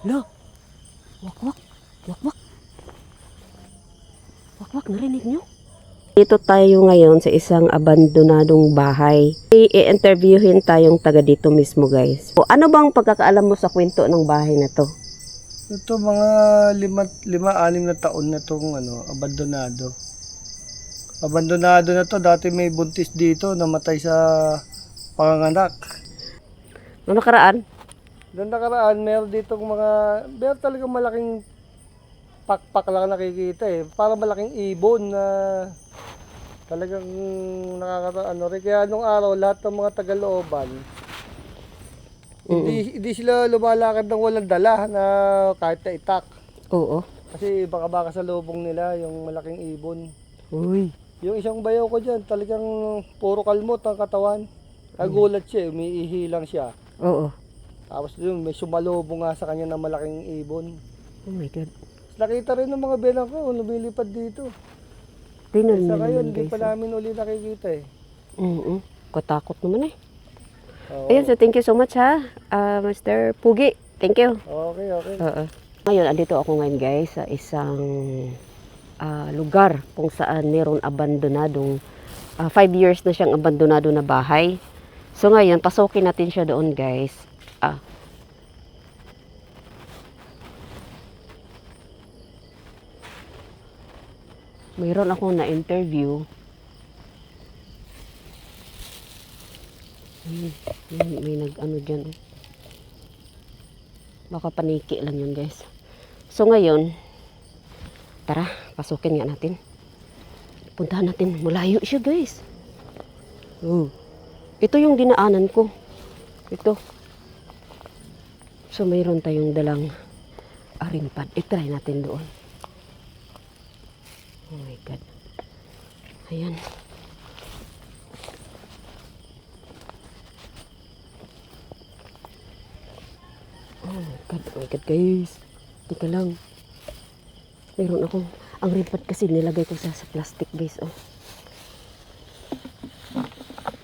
Lo, wak-wak, wak-wak, wak-wak, narinig nyo? Dito tayo ngayon sa isang abandonadong bahay. I-interviewin tayong taga dito mismo, guys. O, ano bang pagkakaalam mo sa kwento ng bahay na to? Ito mga anim na taon na tong abandonado. Abandonado na to, dati may buntis dito, namatay sa panganganak. Noong nakaraan? Doon nakaraan, meron talagang malaking pakpak lang nakikita eh. Para malaking ibon na talagang rin. Kaya nung araw, lahat ng mga tagalooban, hindi sila lumalakad ng walang dala na kahit na itak. Oo. Kasi baka sa lubong nila yung malaking ibon. Uy. Yung isang bayaw ko dyan, talagang puro kalmot ang katawan. Nagulat siya, umiihi lang siya. Oo. Tapos yun, may sumalubong nga sa kanya na malaking ibon. Oh my God. Nakita rin ng mga benang ko, lumilipad dito. Tingnan Sa nyo ngayon, naman, hindi guys. pa namin uli nakikita eh. Katakot naman eh. Oo. Ayun, so thank you so much ha, Mr. Pugi. Thank you. Okay. Oo. Ngayon, andito ako ngayon guys sa isang lugar kung saan mayroon abandonadong 5 years na siyang abandonado na bahay. So ngayon, pasukin natin siya doon guys. Mayroon akong na-interview. May nag-ano dyan. Baka paniki lang yun guys. So ngayon, tara, pasukin nga natin. Puntahan natin. Malayo siya guys. Ito yung dinaanan ko. Ito. So mayroon tayong dalang arimpad. I-try natin doon. Oh my God. Ayan. Oh my God guys. Teka lang. Mayroon akong, ang rimpad kasi nilagay ko sa plastic guys. Oh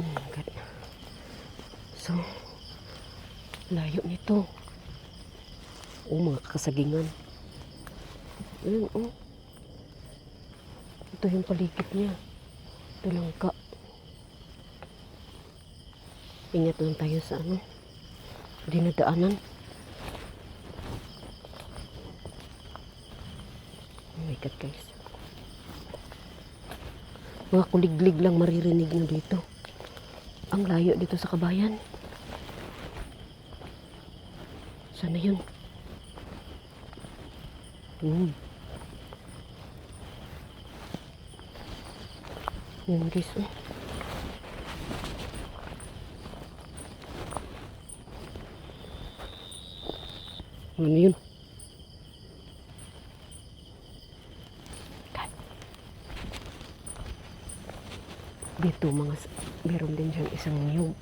my God. So, layo nito. Oh, mga kasagingan. Ayan, oh. Ito yung paligid niya. Ito langka. Ingat lang tayo sa dinadaanan. Oh my God guys. Mga kuliglig lang maririnig na dito. Ang layo dito sa kabayan. Sana yun? Yan guys. Ano yun? Dito meron din siyang isang niyog.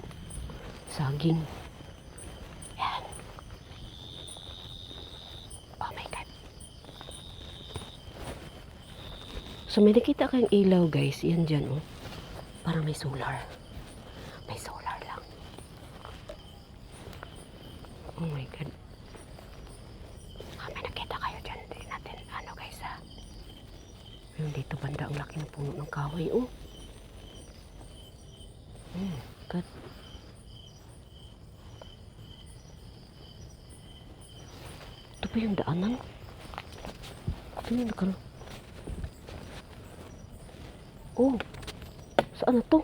Saging. Yan. Oh my God. So may nakita kang ilaw guys. Yan dyan oh. Parang may solar. May solar lang. Oh my God. May nakita kayo dyan. Hindi natin guys ha. Yung dito banda ang laki ng puno ng kahoy oh. God. Ito pa yung daanan. Ito yung oh, saan na to?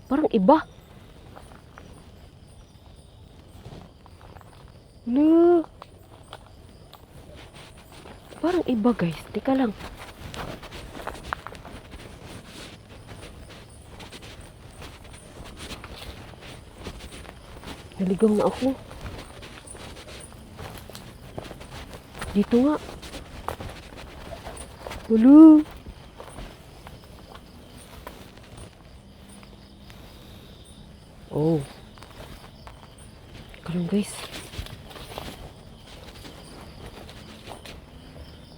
Parang iba. No. Parang iba guys. Teka lang. Naligaw na ako. Dito nga. Hello. Oh. Kalang guys.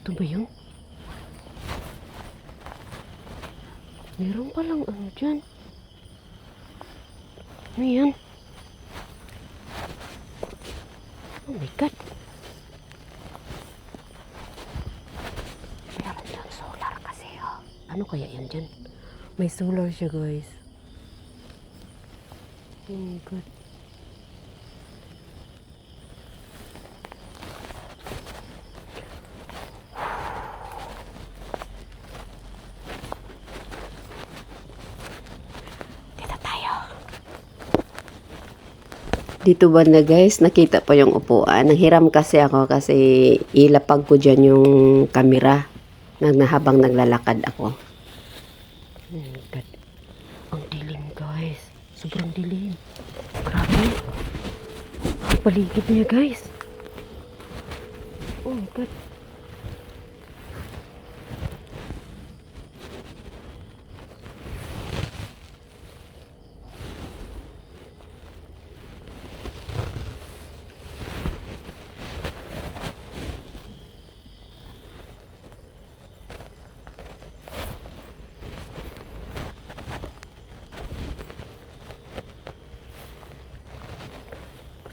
Ito ba yun? Meron palang dyan. Ano yan? Oh my God. Meron dyan solar kasi, oh. Ano kaya yan dyan? May solar siya, guys. Oh my God. Dito tayo. Dito banda guys, nakita pa yung upuan. Nanghiram kasi ako kasi ilapag ko dyan yung camera habang naglalakad ako. Oh my God. Ang dilim guys. Sobrang dilim. Grabe. Ang paligid niya guys. Oh my God.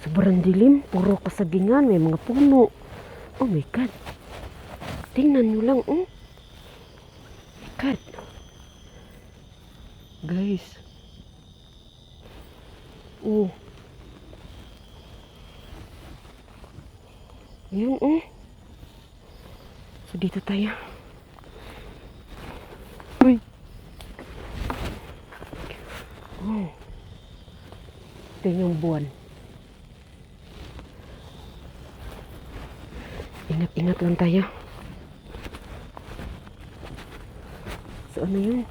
Sobrang dilim, puro kasagingan, may mga puno. Oh my God. Tingnan nyo lang, oh. My God. Guys. Oh. Ayan, oh. So, dito tayo. Uy. Oh. Ito yung buwan. Ingat-ingat lang tayo. So, ano yun?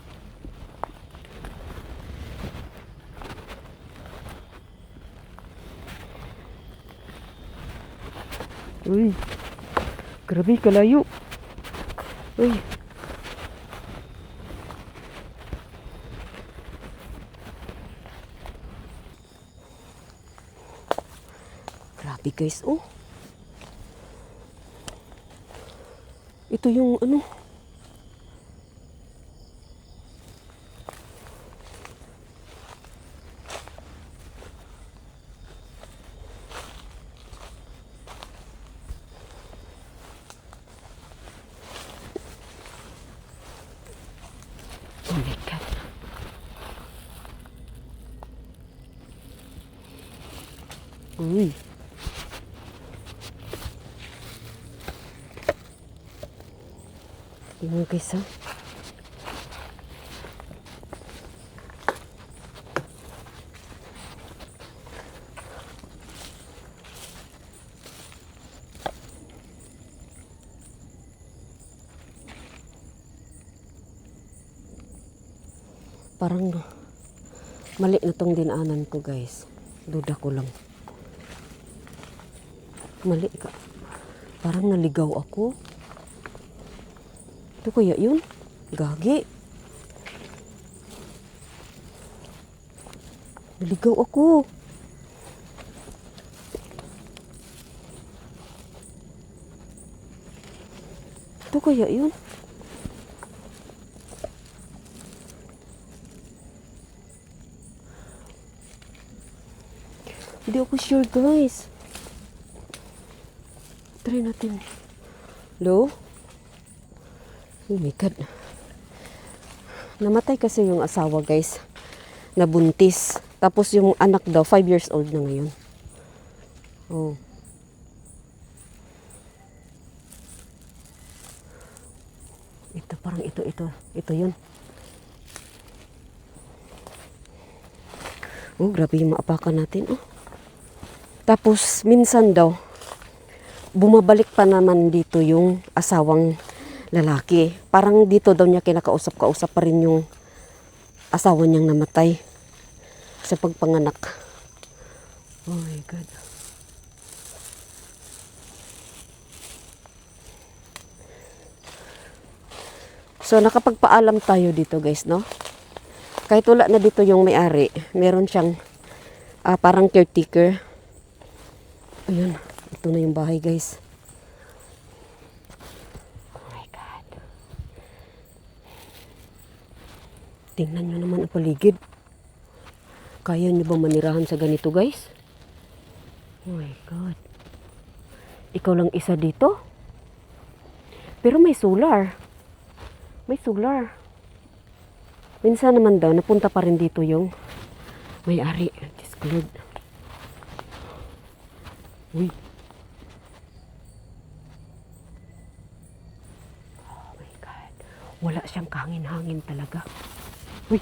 Uy. Grabe, kalayo. Uy. Grabe guys, oh. Ito yung ano. Oh my God. Uy. Tingnan guys, ha. Parang mali na tong dinaanan ko guys. Duda ko lang. Mali ka. Parang naligaw ako. Ito kaya yun? Gagi. Naligaw ako. Ito kaya yun? Hindi ako sure guys. Try natin. Hello? Oh my God. Namatay kasi yung asawa guys. Nabuntis. Tapos yung anak daw, 5 years old na ngayon. Oh. Ito parang ito. Ito yun. Oh, grabe yung maapakan natin. Oh. Tapos minsan daw, bumabalik pa naman dito yung asawang lalaki. Parang dito daw niya kinakausap-kausap pa rin yung asawa niyang namatay sa pagpanganak. Oh my God. So nakapagpaalam tayo dito guys, no? Kahit wala na dito yung may-ari, meron siyang parang caretaker. Ayun, ito na yung bahay guys. Tingnan nyo naman ang paligid. Kaya nyo ba manirahan sa ganito guys? Oh my God. Ikaw lang isa dito? Pero may solar. May solar. Minsan naman daw, napunta pa rin dito yung may-ari. Diyos ko, Lord. Uy. Oh my God. Wala siyang kahangin-hangin talaga. Uy.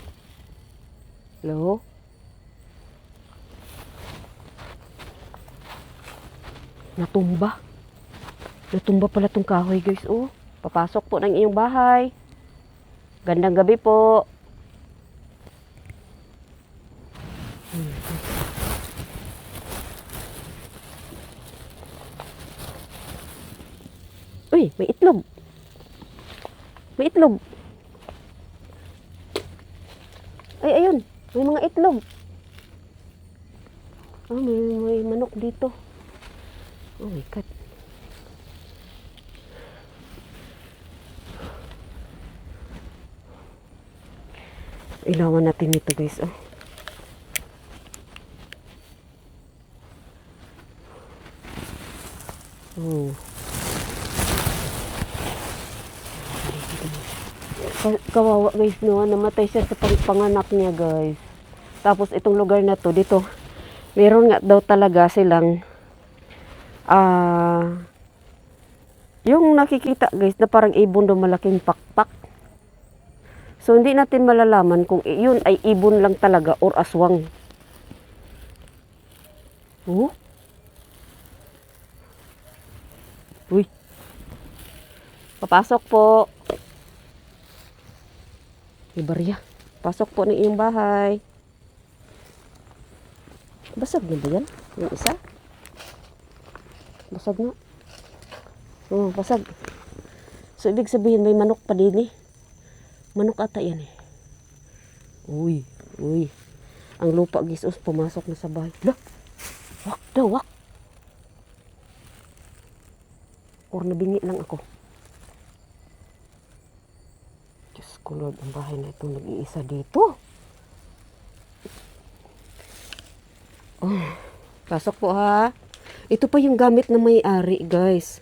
Hello? Natumba. Natumba pala tong kahoy, guys. Oh, papasok po ng iyong bahay. Gandang gabi po. Uy, may itlog. May itlog. Ay, ayun. May mga itlog. Oh, may manok dito. Oh my God. Ilawan natin ito, guys. Oh. Oh. Kawawa, guys, no? Namatay siya sa panganak niya, guys. Tapos itong lugar na to, dito, meron nga daw talaga silang yung nakikita, guys, na parang ibon daw malaking pakpak. So, hindi natin malalaman kung yun ay ibon lang talaga or aswang. Oh? Uy. Papasok po. May barya. Pasok po ng iyong bahay. Basag na ba yan? Yung isa? Basag na. Oh, basag. So, ibig sabihin may manok pa din eh. Manok ata yan eh. Uy, uy. Ang lupa, guys, pumasok na sa bahay. Lah! Wak daw, wak! Or nabingi lang ako. Diyos ko, Lord, ang bahay na ito nag-iisa dito. Oh, pasok po ha. Ito pa yung gamit na may-ari, guys.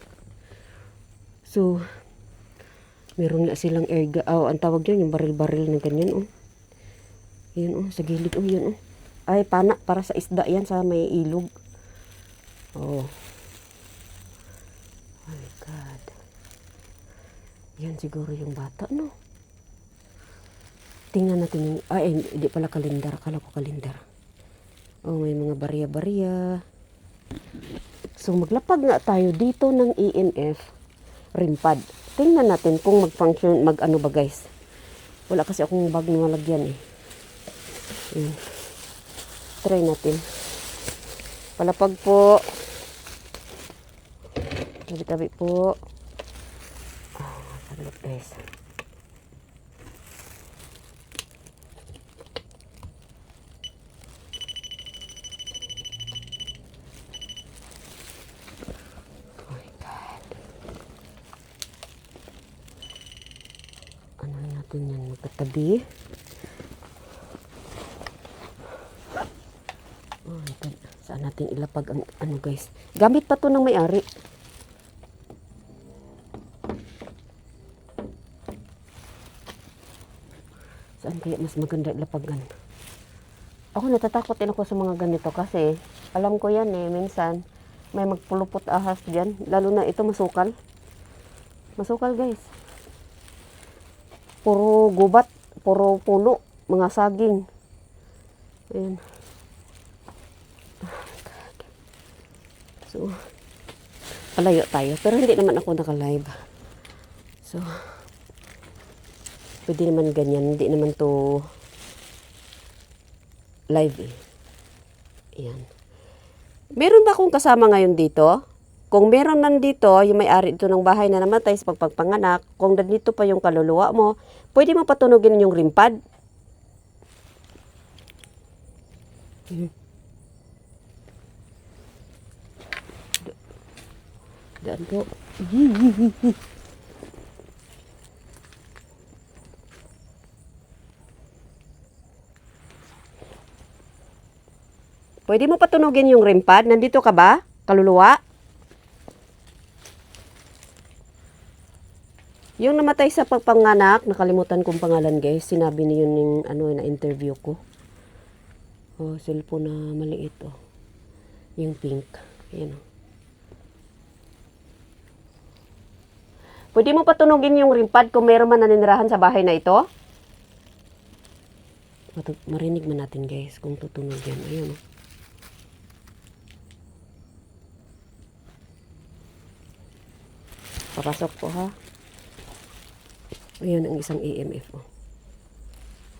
So, meron na silang ang tawag dyan, yung baril-baril na ganyan, oh. Yan, oh, sa gilid, oh, yan, oh. Ay, pana, para sa isda yan, sa may ilog. Oh. Oh my God. Yan siguro yung bata, no? Tingnan natin yung, hindi pala kalendar. Akala ko kalendar. Oh, may mga barya-barya. So, maglapag nga tayo dito ng EMF rimpad. Tingnan natin kung mag-function, mag-ano ba, guys. Wala kasi akong bag na malagyan, eh. Yan. Try natin. Palapag po. Tabi-tabi po. Saglit, guys. Natin yan magkatabi. Oh, ito. Saan natin ilapag ang ano, guys. Gamit pa to ng may-ari. Saan kaya mas maganda ilapagan? Ako natatakot din ako sa mga ganito kasi alam ko yan eh, minsan may magpulupot ahas dyan. Lalo na ito masukal. Masukal, guys. Puro gubat, puro puno, mga saging. Ayan. So, palayo tayo. Pero hindi naman ako naka-live. So, pwede naman ganyan. Hindi naman to live eh. Ayan. Meron ba akong kasama ngayon dito? Kung meron nandito, yung may-ari ito ng bahay na namatay sa pagpanganak, kung nandito pa yung kaluluwa mo, pwede mo patunugin yung rimpad. Daan po. Pwede mo patunugin yung rimpad? Nandito ka ba? Kaluluwa? Yung namatay sa pagpanganak, nakalimutan kong pangalan guys. Sinabi niyo yung na interview ko. Oh, cellphone na maliit oh. Yung pink. Ayan oh. Pwede mo patunugin yung rim pad kung meron man naninirahan sa bahay na ito? Marinig man natin guys kung tutunog yan. Ayun oh. Papasok po ha. Ayun ang isang EMF oh.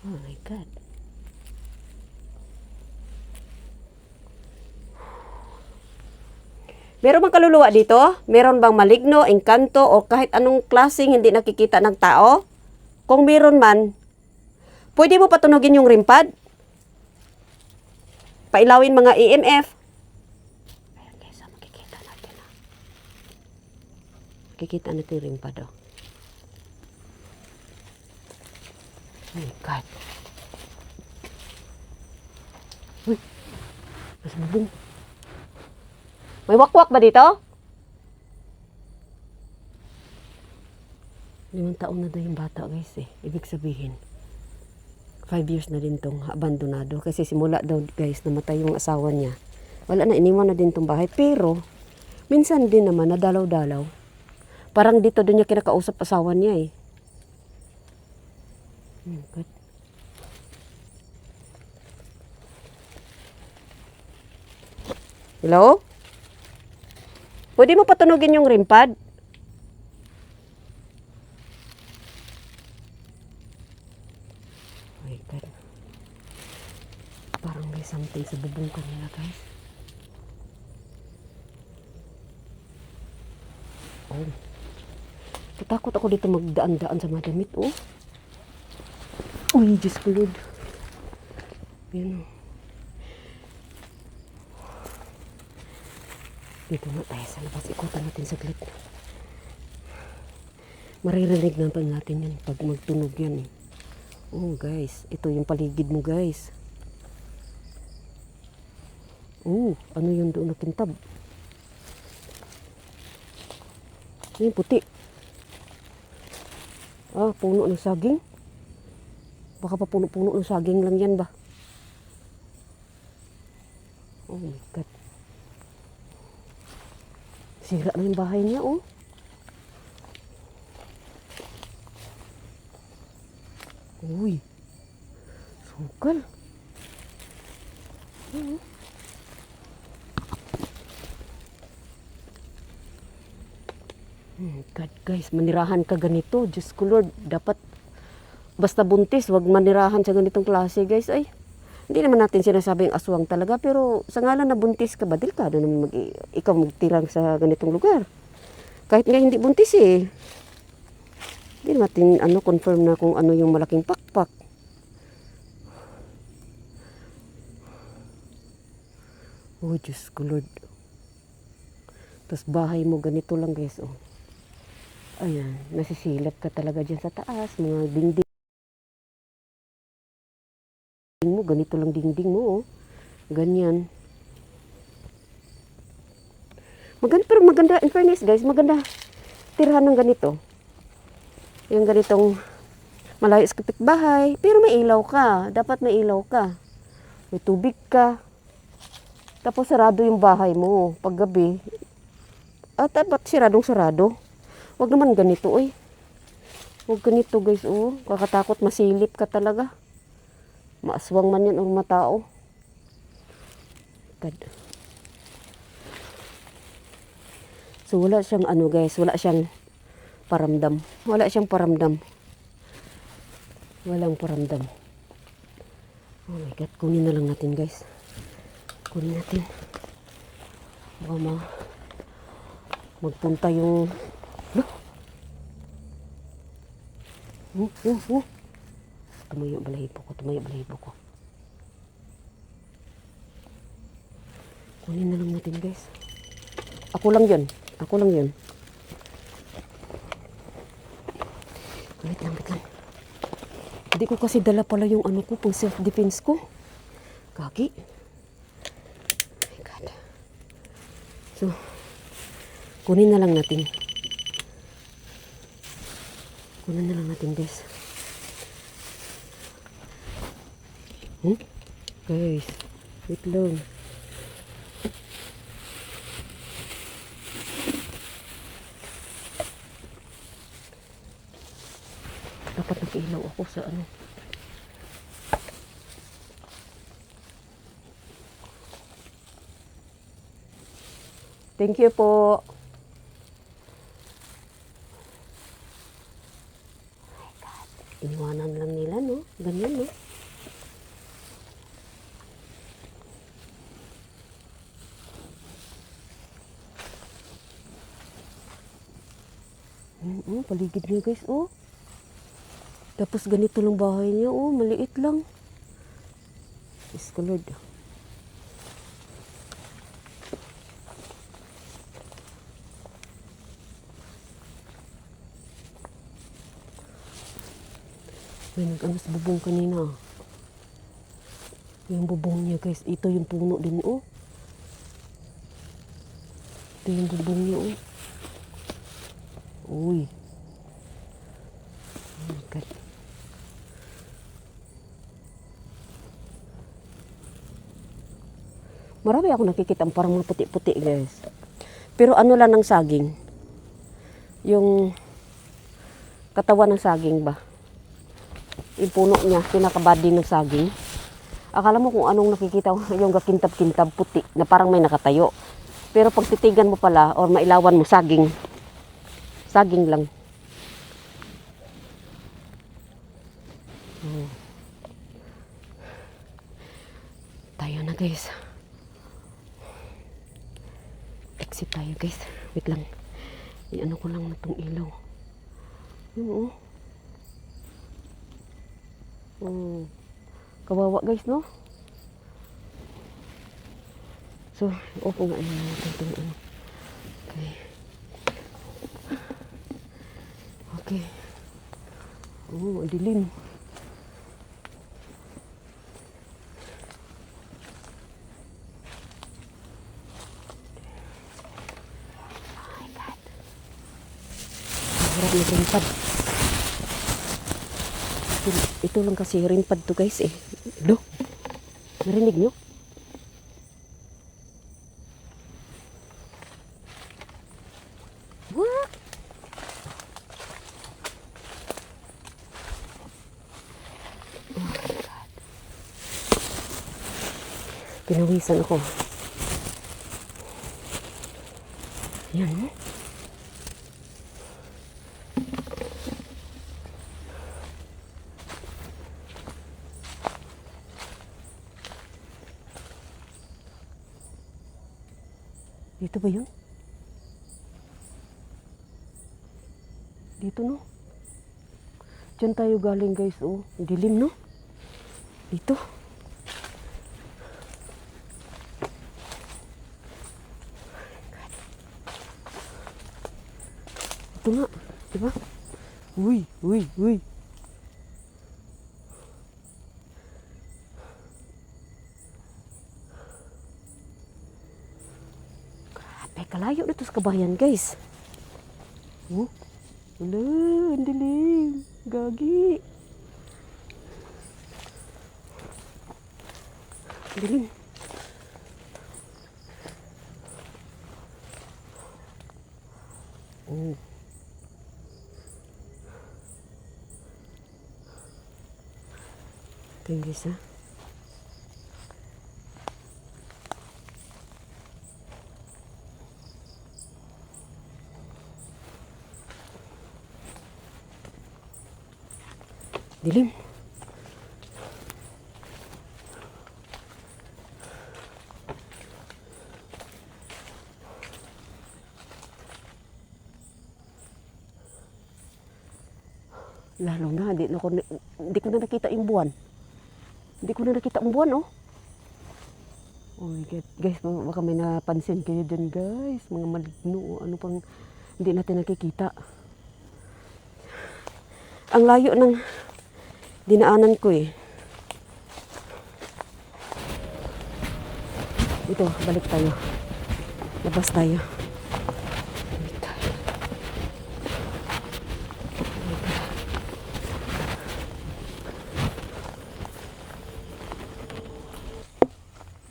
Oh my God. Meron bang kaluluwa dito? Meron bang maligno, engkanto, o kahit anong klaseng hindi nakikita ng tao? Kung meron man, pwede mo patunogin yung rim pad? Pailawin mga EMF? Ayan guys, makikita natin ha. Makikita natin yung rim pad oh. Oh my God. Uy, mas mabong. May wakwak ba dito? 5 taon na daw yung bata guys eh. Ibig sabihin, 5 years na din tong abandonado. Kasi simula daw guys, namatay yung asawa niya. Wala na, iniwan na din tong bahay. Pero, minsan din naman, nadalaw-dalaw. Parang dito din niya kinakausap asawa niya eh. Oh God. Hello? Pwede mo patunogin yung rim pad? Oh my God. Parang may something sa bubong kanila guys. Oh. Tatakot ako dito magdaan-daan sa mga damit oh. Uy, Diyos ko Lord. Yan oh. Dito na tayo sa labas. Ikutan natin saglit. Maririnig naman natin yan pag magtunog yan. Oh guys, ito yung paligid mo guys. Oh, ano yun doon na kintab? Ano yung puti? Ah, puno ng saging. Baka pa puno-puno ng saging lang yan ba? Oh my God. Sira na yung bahay niya, oh. Uy. Sukal. God, guys, manirahan ka ganito. Diyos ko, Lord, dapat basta buntis, wag manirahan sa ganitong klase, guys. Ay, hindi naman natin sinasabing aswang talaga, pero sa ngalan na buntis ka ba, delikado naman ikaw magtirang sa ganitong lugar. Kahit nga hindi buntis eh. Hindi natin confirm na kung ano yung malaking pakpak. Oh, Diyos ko Lord. Tapos bahay mo ganito lang guys, oh. Ayan, nasisilap ka talaga dyan sa taas, mga dingding mo, ganito lang dingding mo, oh. Ganyan. Maganda, pero maganda, in fairness guys, maganda tirahan ng ganito. Yung ganitong malayo sa kapitbahay, pero may ilaw ka. Dapat may ilaw ka. May tubig ka. Tapos sarado yung bahay mo pag gabi. At dapat siradong-sarado. Huwag naman ganito, oy. Huwag ganito guys, oh. Kakatakot, masilip ka talaga. Maaswang man yan o matao. God. So wala siyang guys, wala siyang paramdam. Wala siyang paramdam. Walang paramdam. Oh my God, kunin na lang natin guys. Kunin natin. Baka magpunta yung... Tumayo balahibo ko, tumayo balahibo ko. Kunin na lang natin guys. Ako lang yun. Ako lang yun. Wait lang, wait lang. Hindi ko kasi dala pala yung ko, pang self-defense ko. Gagi. Oh my God. So, kunin na lang natin. Kunan na lang natin, guys. Guys, wait lang. Dapat nakiilaw ako sa ano. Thank you po. Iniwanan lang nila, no? Ganyan, no? Paligid niya, guys, oh. Tapos ganito lang bahay niya, oh. Maliit lang. Diyos ko, Lord. May nag-ano sa bubong kanina. Yung bubong niya, guys. Ito yung puno din, oh. Ito yung bubong niya, oh. Uy. Oh my God. Marami ako nakikita parang mga puti-puti, guys. Pero ano lang ng saging? Yung katawan ng saging ba? Yung puno niya, pinakabody ng saging. Akala mo kung anong nakikita ko, yung kakintab-kintab puti na parang may nakatayo. Pero pag titigan mo pala or mailawan mo, saging. Saging lang. Tayo na, guys. Exit tayo, guys. Wait lang. I-ano ko lang na itong ilaw. Yun, oh. Kawawa, guys, no? So, off nga natin itong ano. Okay. Okay. Oh, ang dilim. Harap na rinpad. Ito lang kasi rinpad to, guys, eh. Lo, narinig nyo? What? Oh my God. Pinawisan ako. Yan, oh. Dito ba yun? Dito, no? Diyan tayo galing, guys, oh. Dilim, no? Dito. Ito nga. Diba? Uy, uy, uy. Kalayo dito sa kabayan, guys. Oh, wala, ang dilim. Gagi. Dilim. Oh. Ito yung guys, ha? Dilim. Lalo na, hindi ko na nakita yung buwan. Hindi ko na nakita ang buwan, oh. Oh my God. Guys, baka may napansin kayo dyan, guys. Mga maligno, oh. Ano pang hindi natin nakikita. Ang layo ng dinaanan ko, eh. Ito, balik tayo. Labas tayo. Oh my God. Oh my God.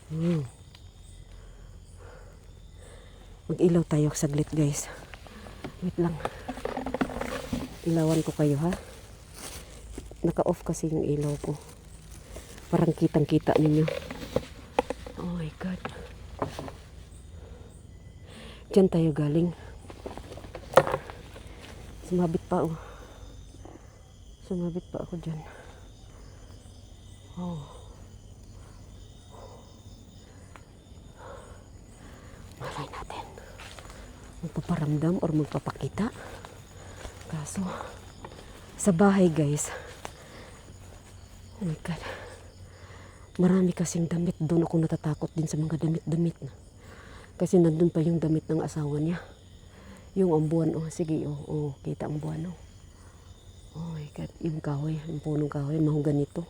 Hmm. Mag-ilaw tayo saglit guys. Wait lang. Ilawan ko kayo ha. Naka-off kasi yung ilaw ko. Parang kitang-kita ninyo. Oh my God. Diyan tayo galing. Sumabit pa oh. Sumabit pa ako dyan. Oh. Malay natin. Magpaparamdam or magpapakita. Kaso, sa bahay guys. Oh my God. Marami kasing damit. Doon ako natatakot din sa mga damit-damit. Kasi nandun pa yung damit ng asawa niya. Yung ang buwan, oh sige, oh, kita ang buwan, oh. Oh my God, yung kahoy, yung punong kahoy, mahogani to.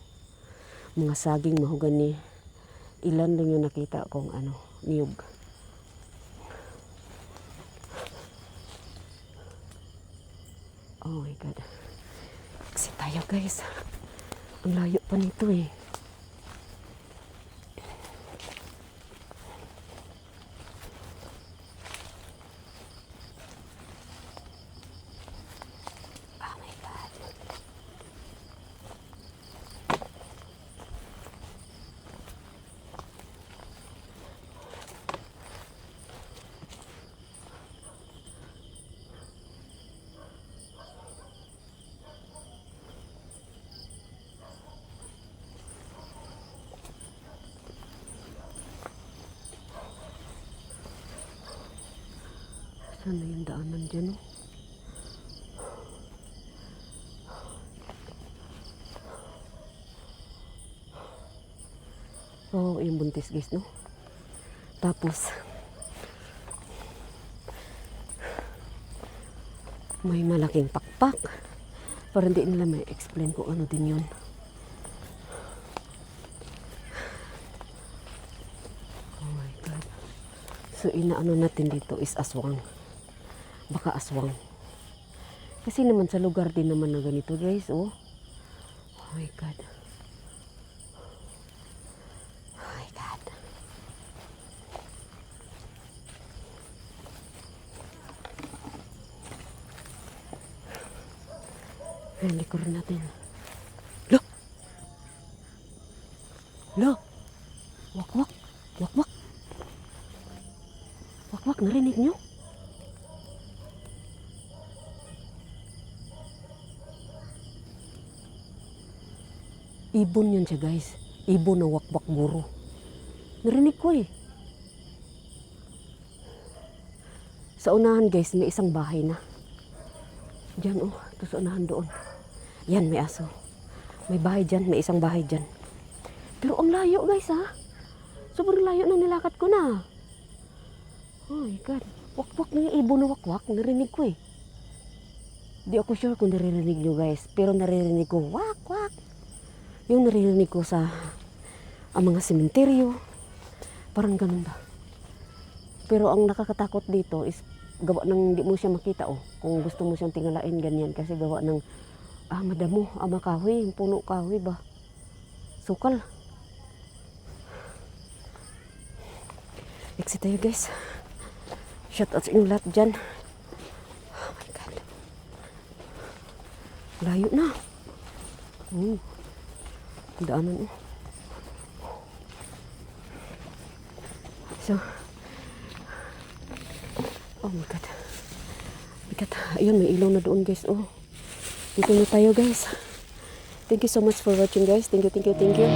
Mga saging mahogani. Ilan lang yung nakita kong ano, niyog. Oh my God. Kasi tayo guys. Ang layo pa nito eh. Oh my God. Saan na yung daanan dyan, oh? Oh, yung buntis guys, no? Tapos, may malaking pakpak. Para hindi nila may explain kung ano din yun. Oh my God. So, inaano natin dito is aswang. Baka aswang. Kasi naman sa lugar din naman na ganito guys, oh. Oh my God. Oh my God. Ay, likurin natin. Lo! Lo! Wak, wak! Wak, wak! Wak, wak! Narinig nyo? Ibon yan siya guys. Ibon na wak, wak guro. Narinig ko eh. Sa unahan guys, may isang bahay na. Diyan oh, ito sa unahan doon. Yan, may aso. May bahay dyan, may isang bahay dyan. Pero ang layo guys ha. Sobrang layo na nilakad ko na. Oh my God. Wak-wak na yung ibon na wak-wak. Narinig ko eh. Di ako sure kung naririnig nyo guys. Pero naririnig ko wak-wak. Yung naririnig ko sa ang mga sementeryo. Parang ganun ba. Pero ang nakakatakot dito is gawa ng di mo siya makita oh. Kung gusto mo siyang tingalain ganyan. Kasi gawa ng madamo, kahoy, yung puno kahoy ba. Sukal. Exit tayo guys. Shout out sa inyong lahat dyan. Oh my God. Layo na. Daanan oh. So, oh my God. Bigat. Ayun, may ilaw na doon guys. Oh. Dito na tayo guys. Thank you so much for watching guys. Thank you, thank you, thank you.